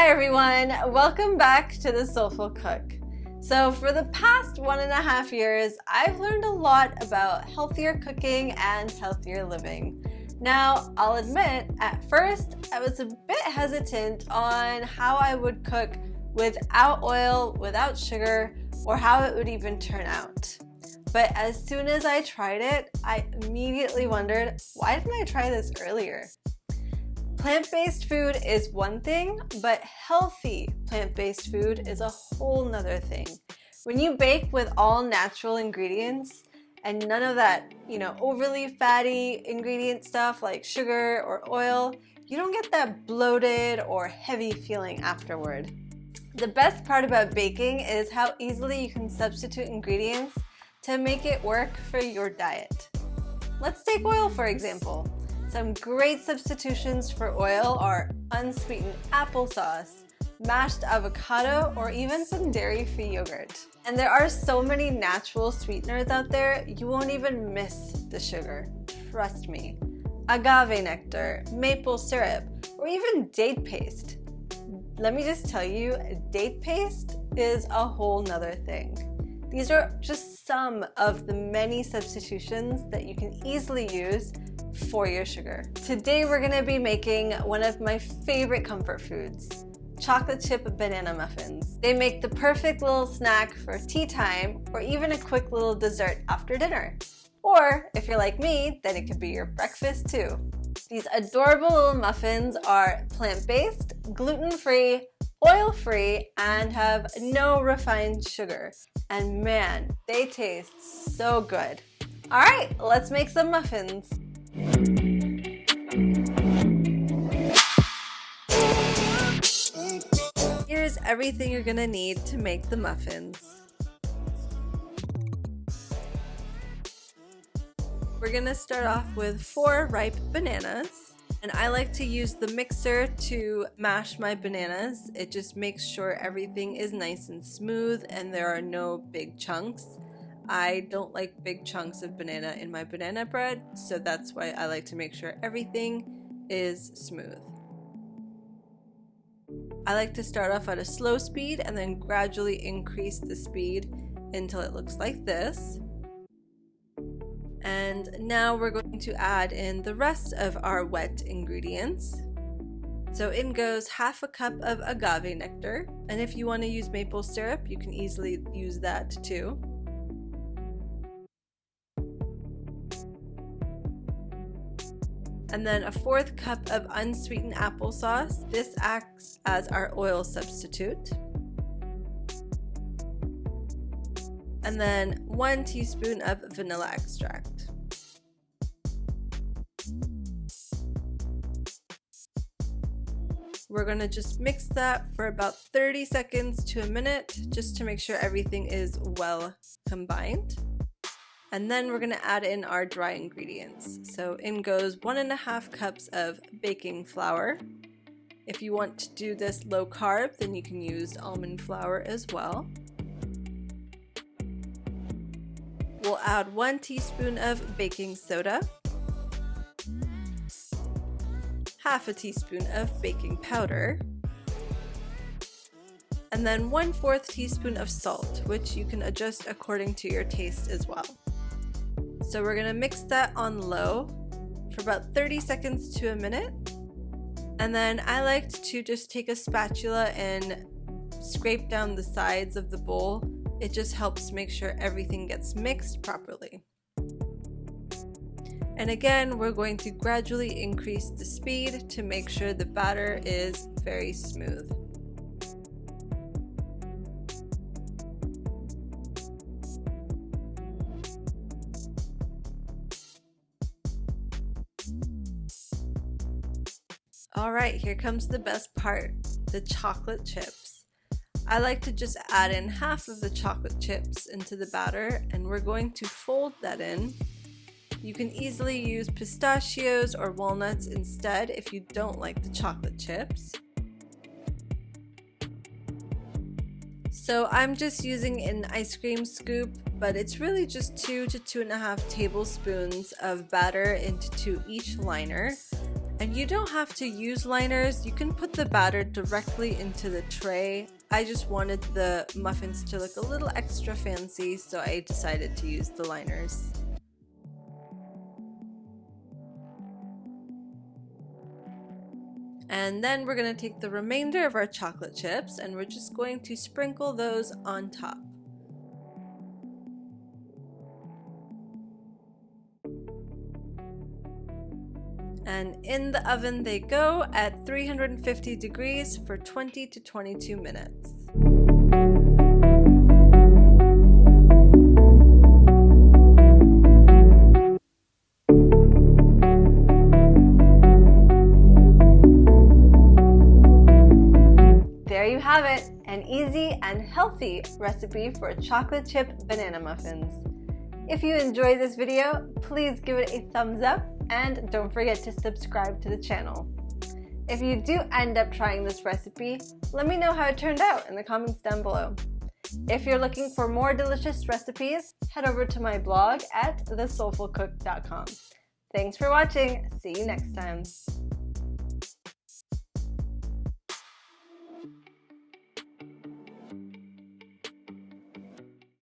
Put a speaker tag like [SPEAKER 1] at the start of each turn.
[SPEAKER 1] Hi everyone, welcome back to the Soulful Cook. So for the past 1.5 years, I've learned a lot about healthier cooking and healthier living. Now, I'll admit, at first, I was a bit hesitant on how I would cook without oil, without sugar, or how it would even turn out. But as soon as I tried it, I immediately wondered, why didn't I try this earlier? Plant-based food is one thing, but healthy plant-based food is a whole nother thing. When you bake with all natural ingredients and none of that, overly fatty ingredient stuff like sugar or oil, you don't get that bloated or heavy feeling afterward. The best part about baking is how easily you can substitute ingredients to make it work for your diet. Let's take oil for example. Some great substitutions for oil are unsweetened applesauce, mashed avocado, or even some dairy-free yogurt. And there are so many natural sweeteners out there, you won't even miss the sugar. Trust me. Agave nectar, maple syrup, or even date paste. Let me just tell you, date paste is a whole nother thing. These are just some of the many substitutions that you can easily use for your sugar. Today we're going to be making one of my favorite comfort foods, chocolate chip banana muffins. They make the perfect little snack for tea time or even a quick little dessert after dinner. Or if you're like me, then it could be your breakfast too. These adorable little muffins are plant-based, gluten-free, oil-free, and have no refined sugar. And man, they taste so good. All right, let's make some muffins. Here's everything you're gonna need to make the muffins. We're gonna start off with 4 ripe bananas, and I like to use the mixer to mash my bananas. It just makes sure everything is nice and smooth and there are no big chunks. I don't like big chunks of banana in my banana bread, so that's why I like to make sure everything is smooth. I like to start off at a slow speed and then gradually increase the speed until it looks like this. And now we're going to add in the rest of our wet ingredients. So in goes 1/2 cup of agave nectar, and if you want to use maple syrup, you can easily use that too. And then a 1/4 cup of unsweetened applesauce. This acts as our oil substitute. And then 1 teaspoon of vanilla extract. We're going to just mix that for about 30 seconds to a minute just to make sure everything is well combined. And then we're going to add in our dry ingredients. So in goes 1.5 cups of baking flour. If you want to do this low carb, then you can use almond flour as well. We'll add 1 teaspoon of baking soda, 1/2 teaspoon of baking powder, and then 1/4 teaspoon of salt, which you can adjust according to your taste as well. So we're gonna mix that on low for about 30 seconds to a minute. And then I like to just take a spatula and scrape down the sides of the bowl. It just helps make sure everything gets mixed properly. And again, we're going to gradually increase the speed to make sure the batter is very smooth. All right, here comes the best part, the chocolate chips. I like to just add in 1/2 of the chocolate chips into the batter, and we're going to fold that in. You can easily use pistachios or walnuts instead if you don't like the chocolate chips. So I'm just using an ice cream scoop, but it's really just 2 to 2.5 tablespoons of batter into each liner. And you don't have to use liners, you can put the batter directly into the tray. I just wanted the muffins to look a little extra fancy, so I decided to use the liners. And then we're going to take the remainder of our chocolate chips and we're just going to sprinkle those on top. And in the oven they go at 350 degrees for 20 to 22 minutes. There you have it, an easy and healthy recipe for chocolate chip banana muffins. If you enjoyed this video, please give it a thumbs up and don't forget to subscribe to the channel. If you do end up trying this recipe, let me know how it turned out in the comments down below. If you're looking for more delicious recipes, head over to my blog at thesoulfulcook.com. Thanks for watching. See you next time.